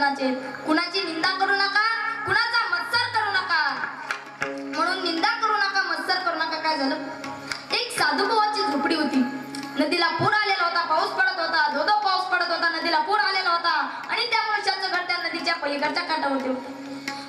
कुणाचे. कुणाची निंदा करू नका, कुणाचा मत्सर करू नका. म्हणून निंदा करू नका, मत्सर करू नका. काय झालं, एक साधुभावाची झोपडी होती. नदीला पूर आलेला होता, पाऊस पडत होता, धोधो पाऊस पडत होता, नदीला पूर आलेला होता आणि त्या मनुष्याचं घर त्या नदीच्या पलीकडच्या काठावरती होते.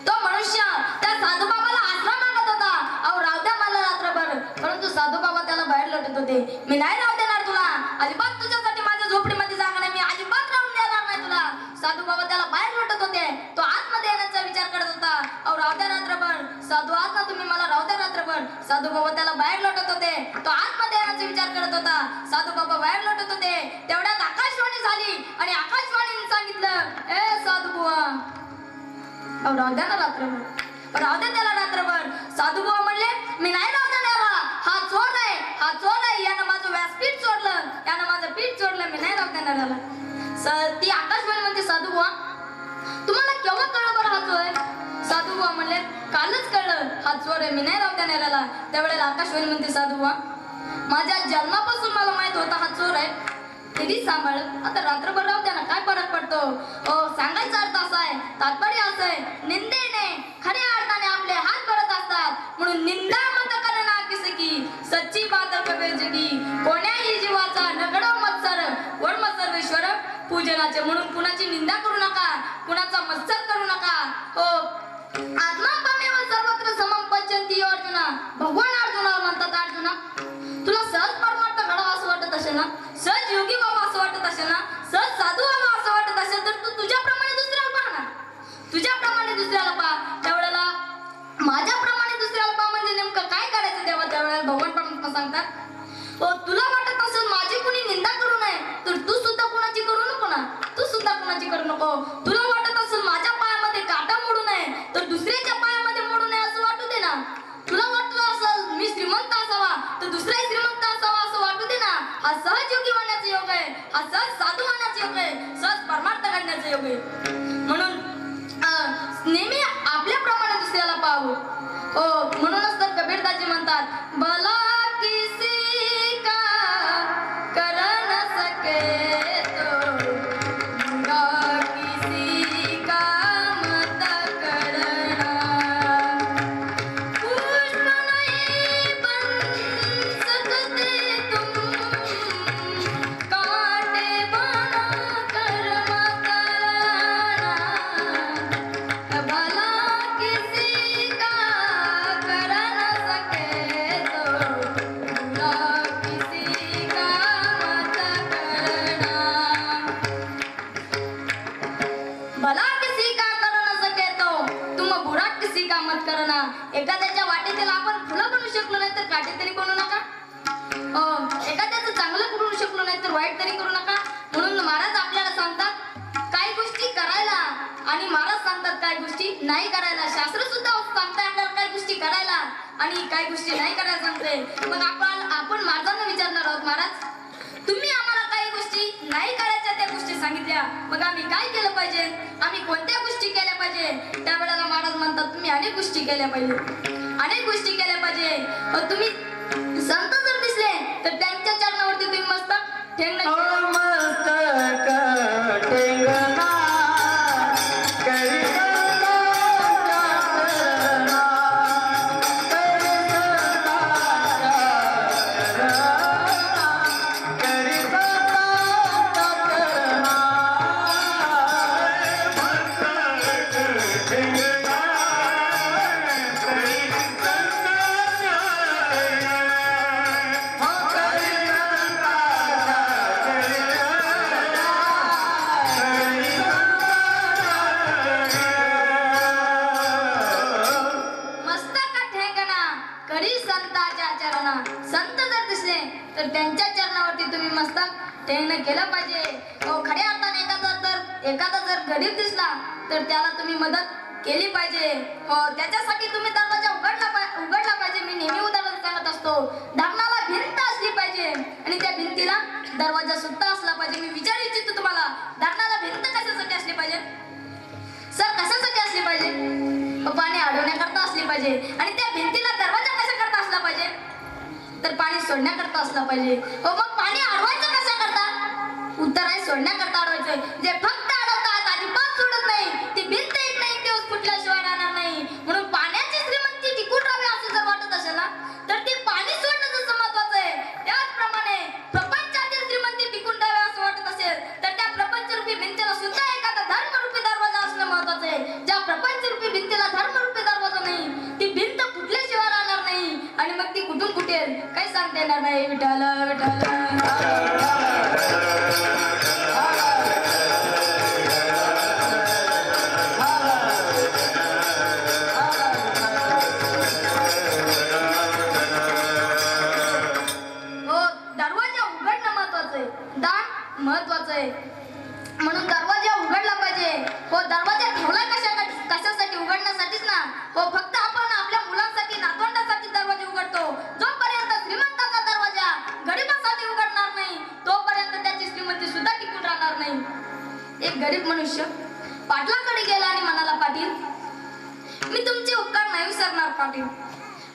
तो मनुष्य त्या साधुबाबाला आसरा मागत होता, अहो राहू द्या मला रात्रभर. परंतु साधुबाबा त्याला बाहेर लोटत होते. मी नाही राहू देणार तुला, अजिबात तुझ्यासाठी माझ्या झोपडीमध्ये जागा नाही, मी अजिबात राहून देणार नाही तुला. साधुबाबा त्याला बाहेर लोटत होते. तो आतमध्ये येण्याचा विचार करत होता, अहो राहू द्या रात्रभर. साधू आत ना तुम्ही, मला राहू द्या रात्रभर. साधुबाबा त्याला बाहेर लोटत होते. तो आतमध्ये येण्याचा विचार करत होता. साधुबाबा बाहेर लोटत होते. तेवढ्यात आकाशवाणी झाली आणि आकाशवाणीने सांगितलं, ए साधुबुवा, अहो राहू द्या ना रात्रभर, राहू द्या त्याला रात्रभर. साधुबुवा म्हणले, मी नाही राहू देणार, हा चोर आहे, हा चोर आहे, यानं माझं व्यासपीठ चोरलं, यानं माझं पीठ चोरलं, मी नाही राहू देणार याला. ती आकाशवाणी म्हणते, साधुबुवा तुम्हाला केव्हा कळलं बरं हा चोर आहे? साधुबुवा म्हणले, कालच कळलं हा चोर आहे, मी नाही राहू देणार याला. त्यावेळेला आकाशवाणी म्हणते, साधुबुवा माझ्या जन्मापासून मला माहित होता हा चोर आहे, तरी सांभाळ, आता रात्रभर राहू द्या ना, काय फरक पडतो. सांगायचा अर्थ असा आहे, तात्पर्य असं आहे, निंदेने खऱ्या अर्थाने आपले हात भरत असतात. म्हणून निंदा मत करना किसकी, सच्ची बात कबीर जगी, कोण्याही जीवाचा नगडो मत्सर, वड सर्वेश्वर पूजनाचे. म्हणून कुणाची निंदा करू नका, कुणाचा मत्सर करू नका. आत्मा पामेव सर्वत्र समम पश्यन्ति अर्जुना. भगवान अर्जुनाला म्हणतात, अर्जुना तुला सहज परमार्थ घडावा असं वाटत असेल ना, सहज योगी व्हावा असं वाटत असेल ना, सहज साधू व्हावा असं वाटत असेल तर तू तुझ्याप्रमाणे दुसऱ्याला पहा ना, तुझ्याप्रमाणे दुसऱ्याला पहा. त्यावेळेला माझ्याप्रमाणे दुसऱ्याला पहा म्हणजे नेमकं काय करायचं तेव्हा. त्यावेळेला भगवान परमात्मा सांगतात, तुला वाटत असेल माझी कुणी निंदा करू नये तर तू सुद्धा कुणाची करू नको ना, तू सुद्धा कुणाची करू नको. तुला वाटत असेल माझ्या पायामध्ये काटा मोडू नये तर दुसऱ्याच्या पायामध्ये मोडू नये असं वाटू दे ना. तुला वाटलं असेल मी श्रीमंत असावा तर दुसराही श्रीमंत असावा असं वाटू दे ना. हा सहज योगी होण्याचा योग आहे, हा सहज साधू होण्याचा योग आहे, सहज परमार्थ घडण्याचा योग आहे. म्हणून नेहमी आपल्याप्रमाणे दुसऱ्याला पाहावं. म्हणूनच तर कबीरदासजी म्हणतात, भला किसी का कर न सके तो बुरा किसी का मत करना. पुष्प नहीं बन सकते तुम, कांटे बना कर मत करना. भला किसी का कर न सके तो बुरा किसी का मत करना. भला किसी का कर न सके तो तुम बुरा किसी का मत करना. एखाद्याच्या वाटेतील आपण फुलं बनू शकलो नाही तर काटे तरी बनू नका. एखाद्याचं चांगलं करू शकलो नाही तर वाईट तरी करू नका. म्हणून महाराज आपल्याला सांगतात काही गोष्टी करायला आणि महाराज सांगतात काही गोष्टी नाही करायला. शास्त्र सुद्धा सांगताय आपल्याला काही गोष्टी करायला आणि काही गोष्टी नाही करायला सांगते. मग आपण महाराजांना विचारणार आहोत, महाराज तुम्ही आम्हाला काही गोष्टी नाही करायच्या त्या गोष्टी सांगितल्या, मग आम्ही काय केलं पाहिजे, आम्ही कोणत्या गोष्टी केल्या पाहिजे. त्यावेळेला महाराज म्हणतात तुम्ही अनेक गोष्टी केल्या पाहिजे, अनेक गोष्टी केल्या पाहिजे. तुम्ही संत जर दिसले तर त्यांच्या चरणावरती तुम्ही मस्त ठेंगणा त्यांच्या चरणावरती तुम्ही मस्तक ठेवणं केलं पाहिजे. खऱ्या अर्थाने एखादा जर गरीब दिसला तर त्याला तुम्ही मदत केली पाहिजे. त्याच्यासाठी तुम्ही दरवाजा उघडला पाहिजे. मी नेहमी उदाहरण सांगत असतो, धारणाला भिंत असली पाहिजे आणि त्या भिंतीला दरवाजा सुद्धा असला पाहिजे. मी विचारू इच्छितो तुम्हाला, धारणाला भिंत कशासाठी असली पाहिजे सर, कशासाठी असली पाहिजे? पाणी अडवण्याकरता असली पाहिजे. आणि त्या भिंतीला दरवाजा कशाकरता असला पाहिजे तर पाणी सोडण्याकरता असला पाहिजे. मग पाणी अडवायचं कशाकरता? उत्तर आहे सोडण्याकरता अडवायचं. जे फक्त अडवतात अजिबात सोडत नाही महत्वाचं आहे. म्हणून दरवाजा उघडला पाहिजे. हो, दरवाजा ठेवला कशासाठी? उघडण्यासाठीच ना. हो, फक्त आपण आपल्या मुलांसाठी, नातवंडासाठी दरवाजे उघडतो. जोपर्यंत श्रीमंताचा दरवाजा गरिबासाठी उघडणार नाही तोपर्यंत त्याची श्रीमंती सुद्धा टिकून राहणार नाही. एक गरीब मनुष्य पाटलाकडे गेला आणि म्हणाला, पाटील, मी तुमचे उपकार नाही विसरणार पाटील.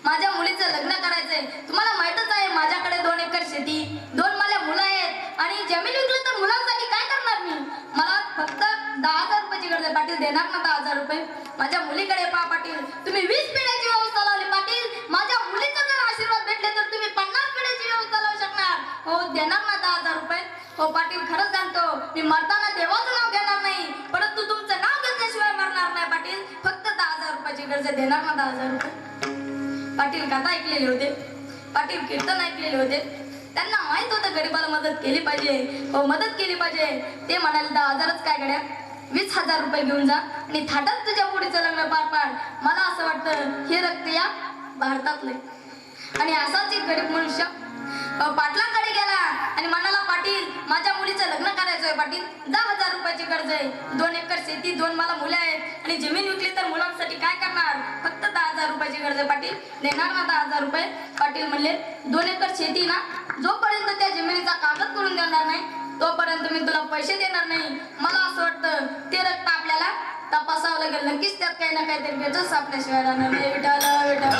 माझ्या मुलीचं लग्न करायचंय. तुम्हाला माहितच आहे माझ्याकडे 2 एकर शेती, 2 माझ्या मुलं आहेत आणि जमीन विकली तर मुलांसाठी काय करणार मी? मला फक्त 10,000 रुपयाची गरज आहे. पाटील देणार ना 10,000 रुपये? माझ्या मुलीकडे पहा पाटील, तुम्ही 20 पिढ्याची व्यवस्था लावली पाटील. माझ्या मुलीचा जर आशीर्वाद भेटले तर तुम्ही 50 पिढ्याची व्यवस्था लावू शकणार. हो, देणार ना 10,000 रुपये? हो पाटील, खरंच सांगतो, मी मरताना देवाचं नाव घेणार नाही, परंतु तुमचं नाव घेतल्याशिवाय मरणार नाही पाटील. फक्त 10,000 रुपयाची गरज आहे. देणार ना 10,000 रुपये? पाटील कथा ऐकलेले होते, पाटील कीर्तन ऐकलेले होते. त्यांना माहित होतं गरीबाला मदत केली पाहिजे. हो, मदत केली पाहिजे. ते म्हणाले 10,000च काय गड्या, 20,000 रुपये घेऊन जा आणि थाटात तुझ्या पुढीचं लग्न पार पाड. मला असं वाटतं हे रक्त या भारतातले. आणि असाच एक गरीब मनुष्य पाटलाकडे गेला आणि म्हणाला, पाटील, माझ्या मुलीचं लग्न करायचंय पाटील. 10,000 रुपयाची गरज आहे. 2 एकर शेती, 2 मला मुले आहेत आणि जमीन विकली तर मुलांसाठी काय करणार? फक्त 10,000 रुपयाची गरज आहे पाटील. देणार ना 10,000 रुपये? पाटील म्हणले, 2 एकर शेती ना, जोपर्यंत त्या जमिनीचा कागद करून देणार नाही तोपर्यंत मी तुला पैसे देणार नाही. मला असं वाटतं ते रक्त आपल्याला तपासावं लागेल. नक्कीच त्यात काही ना काहीतरी भेटच सापल्याशिवाय राहणार नाही. विठाला विठाला.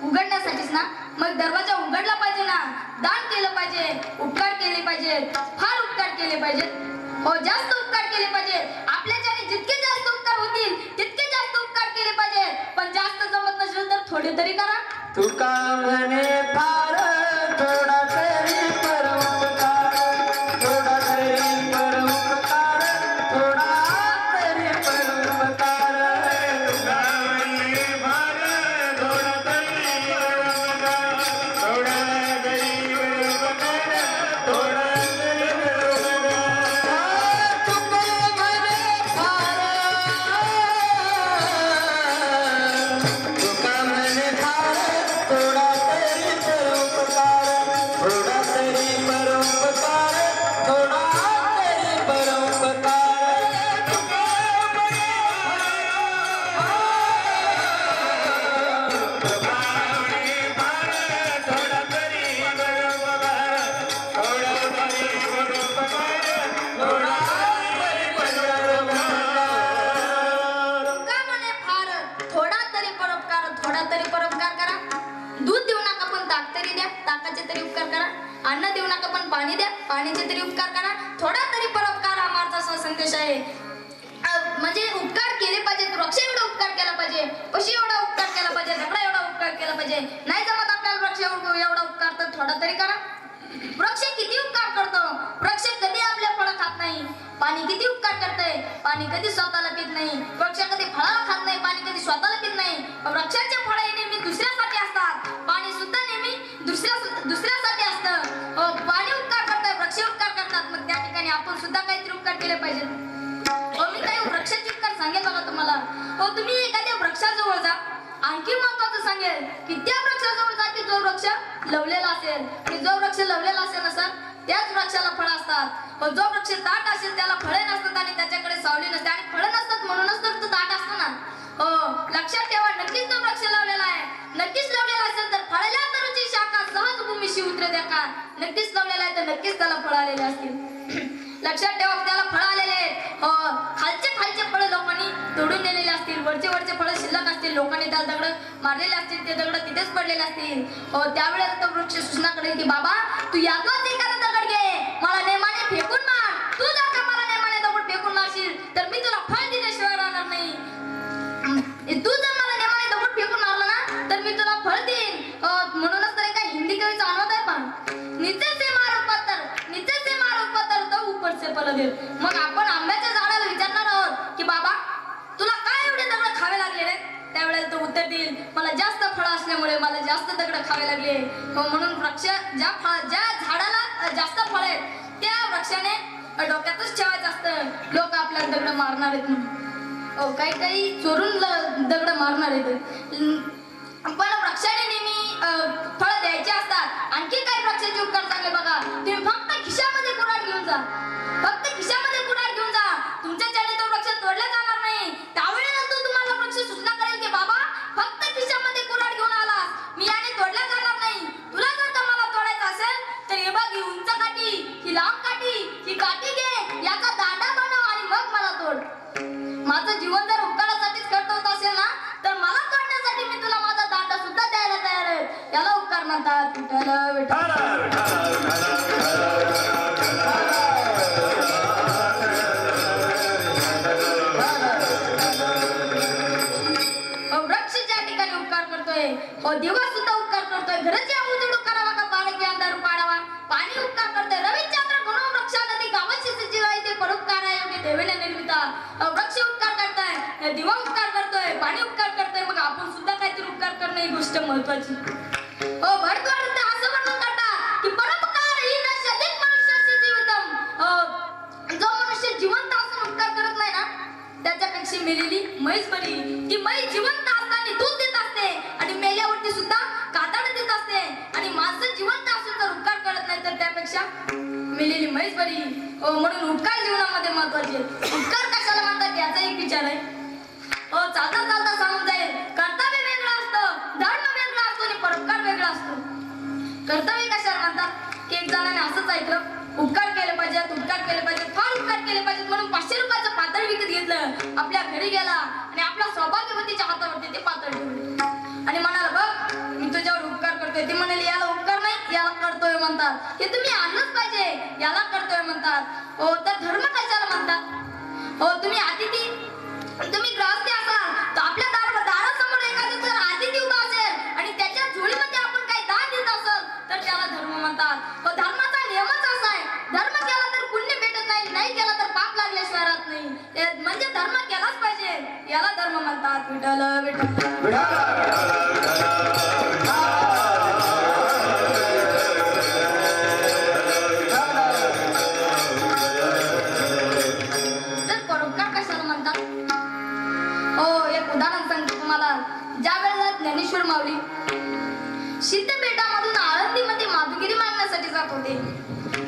उघडण्यासाठीच ना. मग दरवाजा उघडला पाहिजे ना. दान केलं पाहिजे, उपकार केले पाहिजेत, फार उपकार केले पाहिजेत. हो, जास्त उपकार केले पाहिजे. आपल्याच्याने जितके जास्त उपकार होतील तितके जास्त उपकार केले पाहिजे. पण जास्त जमत नसेल तर थोडे तरी करा. तुका म्हणे फार थोडा तरी परोपकार, थोडा तरी परोपकार, थोडा तरी परोपकार. तुका म्हणे फार थोडा तरी परोपकार, थोडा तरी परोपकार, थोडा तरी परोपकार. तुका म्हणे फार, तुका म्हणे फार थोडा तरी परोपकार, थोडा तरी परोपकार, थोडा तरी परोपकार. तुका म्हणे फार थोडा तरी परोपकार, थोडा तरी परोपकार, थोडा तरी परोपकार. का म्हणे फार थोडा तरी परोपकार, थोडा तरी परोपकार करा. दूध देऊ नका पण ताक तरी द्या, ताकाचे तरी उपकार करा. अन्न देऊ नका पण पाणी द्या, पाण्याचे तरी उपकार करा. थोडा तरी परोपकार हा माझा संदेश आहे. म्हणजे उपकार केले पाहिजे. वृक्ष एवढा उपकार केला पाहिजे, पशी एवढा उपकार केला पाहिजे, दगडा एवढा उपकार केला पाहिजे. नाही जमत आपल्याला वृक्ष एवढा उपकार तर थोडा तरी करा. वृक्ष किती उपकार करतो? वृक्ष कधी आपल्या फळं खात नाही. पाणी किती उपकार करते? पाणी कधी स्वतःला पित नाही. वृक्ष कधी फळाला खात नाही, पाणी कधी स्वतःला पित नाही. वृक्षाचे फळ हे नेहमी दुसऱ्यासाठी असतात, पाणी सुद्धा नेहमी दुसऱ्यासाठी असतं. पाणी उपकार करतात, वृक्ष उपकार करतात. मग त्या ठिकाणी आपण सुद्धा काहीतरी उपकार केले पाहिजे. मी काही वृक्षाचे उपकार सांगेल बघा तुम्हाला. तुम्ही एखाद्या वृक्षाजवळ जा. आणखी महत्वाचं सांगेल की त्या वृक्षाजवळ जा की जो वृक्ष लवलेला असेल. आणि जो वृक्ष लवलेला असेल ना सर, त्याच वृक्षाला फळं असतात. जो वृक्ष दाट असेल त्याला फळे नसतात आणि त्याच्याकडे सावली नसते. आणि फळं नसतात म्हणूनच तर तो दाट असतो ना. हो, लक्षात ठेवा. नक्कीच तो वृक्ष लावलेला आहे. नक्कीच लावलेला असेल तर फळल्या तरुची शाखा सहज भूमीशी उतरे द्या का. नक्कीच लावलेला आहे तर नक्कीच त्याला फळं आलेले असतील. लक्षात ठेवा, त्याला फळं आलेले आहेत. खालचे फळं लोकांनी तोडून नेलेले असतील. वरचे फळं शिल्लक असतील. लोकांनी त्याला दगड मारलेले असतील. ते दगड तिथेच पडलेले असतील. त्यावेळेस तो वृक्ष सूचना करेल की बाबा, तू यातलाच एखादा दगड घे, मला नेमाने फेकून मार. तू जर का मला नेमाने दगड फेकून मारशील तर मी तुला फळ दिल्याशिवाय राहणार नाही. तू जर मला नेमाने दगड फेकून मारला ना तर मी तुला फळ देईन. म्हणूनच तर एका हिंदी कवीचा अनुवाद आहे पण, नीचे से मारो पत्थर तो ऊपर से पलवेल. मग आपण आंब्याच्या झाडाला विचारणार आहोत की बाबा तुला काय एवढे दगड खावे लागलेले? त्यावेळेला तो उत्तर देईल, मला जास्त फळं असल्यामुळे मला जास्त दगड खावे लागले. म्हणून वृक्ष ज्या झाडाला जास्त फळ आहेत त्या वृक्षाने डोक्यातच ठेवायचं असतं. लोक आपल्या दगड मारणार आहेत म्हणून. काही काही चोरून दगड मारणार आहेत. पण वृक्षाने नेहमी फळ द्यायचे असतात. आणखी काही वृक्षाचे उपकार चांगले बघा. तुम्ही फक्त खिशामध्ये कुऱ्हाड घेऊन जा, फक्त खिशामध्ये कुऱ्हाड घेऊन जा. तुमच्याच्याने तो वृक्ष तोडला जाणार नाही. त्यावेळेला तो तुम्हाला वृक्ष सूचना करेल की बाबा फक्त खिशामध्ये कुऱ्हाड घेऊन आलास, मी याने तोडला जाणार नाही. तुला जर का मला तोडायचं असेल तर हे बघ, ही उंच काठी, ही लांब काठी, ही काठी घे, याचा दांडा बनव आणि मग मला तोड. माझं जीवन जर उपकारासाठीच खर्च होत असेल ना तर मला तोडण्यासाठी मी तुला माझा दांडा सुद्धा द्यायला तयार आहे. याला उपकार म्हणतात. विठ्ठल विठ्ठल. वृक्ष ज्या ठिकाणी उपकार करतोय, दिवा सुद्धा उपकार करतोय. घराचे उजड करावा का बाळकी अंधार पाडावा. पाणी उपकार करतोय. रविचंद्र गुण वृक्षा नदी गावाची सजीवाई ते परोपकार आहे देवेने निर्मिता. वृक्ष उपकार करताय, दिवा उपकार करतोय, पाणी उपकार करतोय. मग आपण सुद्धा काहीतरी उपकार करणं ही गोष्ट महत्वाची. भरद्वाज असं वर्णन करतात की परोपकार ही नैसर्गिक मनुष्याची जीवितम. जो मनुष्य जिवंत असून उपकार करत नाही ना त्याच्यापेक्षा मेलेली म्हैस बरी. ती म्हैस जिवंत असताना दूध देत असते आणि मेल्यावरती सुद्धा कातड देत असते. आणि माणसं जिवंत असून जर उपकार करत नाही तर त्यापेक्षा मेलेली म्हैस बरी. म्हणून उपकार जीवनामध्ये महत्वाचे. उपकार कशाला म्हणतात याचा एक विचार आहे. चालता चालता सांगून जाईल कर्तव्य वेगळं असतं, धर्म वेगळा असतो आणि परोपकार वेगळा असतो. कर्तव्य कशाला म्हणतात की एक जणाने असंच ऐकलं, उपकार केले पाहिजेत, उपकार केले पाहिजेत, फार उपकार केले पाहिजेत म्हणून 500 रुपयाचं पातळ विकत घेतलं. आपल्या घरी गेला आणि आपल्या सौभाग्यवतीच्या हातावरती ते पातळ ठेवले आणि म्हणाला बघ मी तुझ्यावर उपकार करतोय. ती म्हणाली याला उपकार नाही, याला कर्तव्य म्हणतात. हे तुम्ही आणलंच पाहिजे, याला कर्तव्य म्हणतात. तर धर्म कशाला म्हणतात. तुम्ही अतिथी, तुम्ही गृहस्थी असाल तर आपल्या दारासमोर एखादं जर अतिथी उभा असेल आणि त्याच्या झोळीमध्ये आपण काही दान देत असेल तर त्याला धर्म म्हणतात. धर्माचा नियमच असा आहे, धर्म केला तर पुण्य भेटत नाही, नाही केला तर पाप लागल्याशिवाय राहत नाही. म्हणजे धर्म केलाच पाहिजे, याला धर्म म्हणतात. विठ्ठल विठ्ठल. तर परोपकार कशाला म्हणतात. एक उदाहरण सांगते तुम्हाला. ज्या वेळेला ज्ञानेश्वर माऊली सिद्धपेठामधून आळंदीमध्ये माधुगिरी मागण्यासाठी जात होते,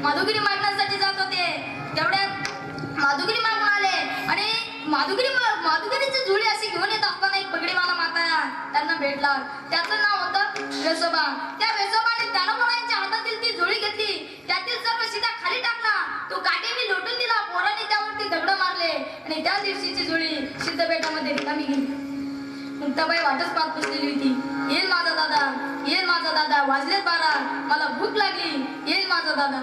माधुगिरी मागण्यासाठी जात होते. तेवढ्यात माधुगिरी मागून आले आणि माधुगिरीची जुळी अशी घेऊन येत असताना एक पगडीवाला माता त्यांना भेटला. त्याचं नाव होतं वेसोबा. त्या वेसोबाने ज्ञानोबारायांच्या हातातील ती जुळी घेतली, त्यातील सर्व शिदा खाली टाकला, तो काटेने लोटून दिला. पोराने त्यावरती दगड मारले आणि त्या दिवशीची जुळी सिद्धपेठामध्ये रिकामी गेली. मुक्ताबाई वाटच पाहत बसलेली होती. येईल माझा दादा, येईल माझा दादा, वाजलेत 12, मला भूक लागली, येईल माझा दादा.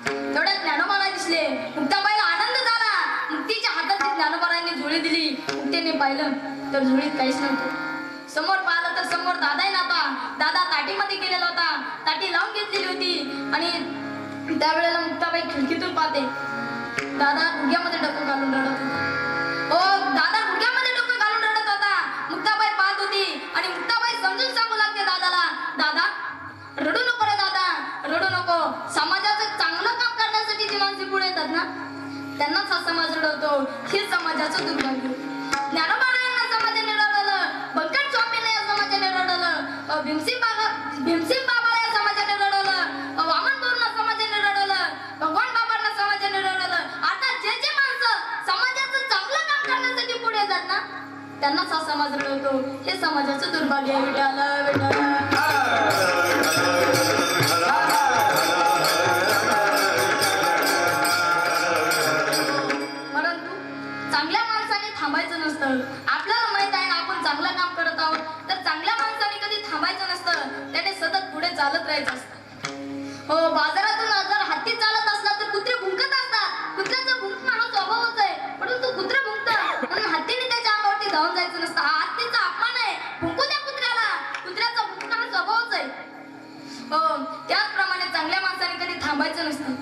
तेवढ्यात ज्ञानोबाला दिसले. मुक्ताबाईला आनंद झाला. मुक्तीच्या हातात ज्ञानोबारांनी जुळी दिली. मुक्तीने पाहिलं तर जुळीत काहीच नव्हतं. समोर पाहिलं तर समोर दादाही नव्हता. दादा ताटीमध्ये गेलेला होता, ताटी लावून घेतलेली होती. आणि त्यावेळेला मुक्ताबाई खिडकीतून पाहते, दादा गुडघ्यामध्ये डोकं घालून रडत होता. दादा गुडघ्यामध्ये डोकं घालून रडत होता. मुक्ताबाई पाहत होती आणि मुक्ताबाई समजून सांगू लागते दादाला, दादा रडू नको रे दादा, रडू नको. समाजाचं चांगलं काम करण्यासाठी जी माणसे पुढे येतात ना त्यांनाच हा समाज रडवतो. हे समाजाचं दुर्भाग्य. ज्ञानोबारायांना समाजाने रडवलं, बंकट स्वामींना या समाजाने रडवलं, भीमसिंग बाबाला या समाजाने रडवलं, वामन भाऊंना समाजाने रडवलं, भगवान बाबांना समाजाने रडवलं. आता जे जे माणसं समाजाचं चांगलं काम करण्यासाठी पुढे येतात ना त्यांनाच हा समाज रडवतो. हे समाजाचं दुर्भाग्य आहे. विठ्ठल विठ्ठल. परंतु चांगल्या माणसाने थांबायचं नसतं. आपल्याला माहित आहे आपण चांगलं काम करत आहोत तर चांगल्या माणसाने कधी थांबायचं नसतं. त्याने सतत पुढे चालत राहायचं असतं. बाजारातून जर हत्ती चालत असला तर कुत्रे भुंकत असतात. कुत्र्याचं भुंकणं हा स्वभावच आहे. परंतु कुत्रे भुंकतं म्हणून हत्तीने त्याच्या अंगावरती धावून जायचं नसतं. हा हत्तीचा अपमान आहे. भुंकू द्या कुत्र्याला. कुत्र्याचा भुंकणं हा स्वभावच आहे. त्याचप्रमाणे चांगल्या माणसाने कधी थांबायचं नसतं.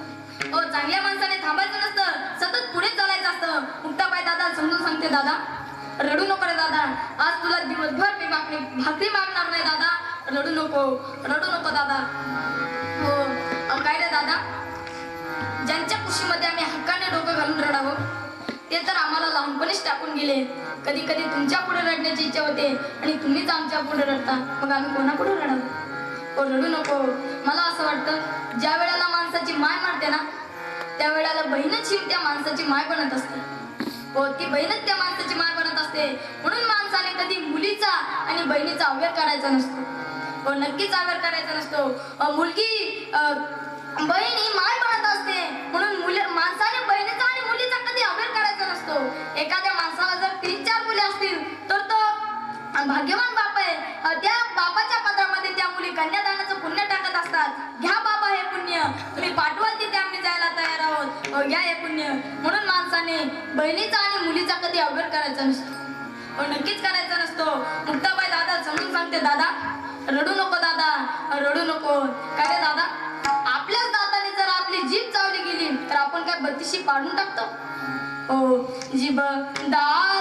चांगल्या माणसाने थांबायचं नसतं, सतत पुढे चालायचं असतं. मुक्ताबाई दादा समजून सांगते, दादा रडू नको रे दादा, आज तुला दिवसभर मी भाकरी मागणार नाही दादा, रडू नको दादा. काय रे दादा, ज्यांच्या खुशीमध्ये आम्ही हक्काने डोकं घालून रडावं ते तर आपणच टाकून गेले. कधी कधी तुमच्या पुढे रडण्याची इच्छा होते आणि तुम्हीच आमच्या पुढे रडता. मग आम्ही कोणापुढे रडावं? रडू नको. मला असं वाटतं ज्या वेळेला माणसाची माय मारते ना त्या वेळेला बहीणच ही त्या माणसाची माय बनत असते. ती बहीणच त्या माणसाची माय बनत असते. म्हणून माणसाने कधी मुलीचा आणि बहिणीचा अव्यय करायचा नसतो. नक्कीच अव्यय करायचा नसतो. मुलगी बहीण ही माय बनत असते. म्हणून माणसाने बहिणीचा आणि मुलीचा कधी अव्यय करायचा नसतो. एखाद्या माणसाला जर 3-4 मुली असतील तर तो भाग्यवान बाप आहे. त्या बापाच्या पदरामध्ये त्या मुली कन्यादानाचं पुण्य टाकत असतात. घ्या बाबा हे पुण्य, तुम्ही पाठवाल तिथे आम्ही जायला तयार आहोत. घ्या हे पुण्य. म्हणून माणसाने बहिणीचा आणि मुलीचा कधी अव्यय करायचा नसतो. नक्कीच करायचा नसतो. मुक्ताबाई दादा समजून सांगते, दादा रडू नको, दादा रडू नको. काय रे दादा, आपल्याच दाताने जर आपली जीभ चावली गेली तर आपण काय बत्तीशी पाडून टाकतो? जीभ दात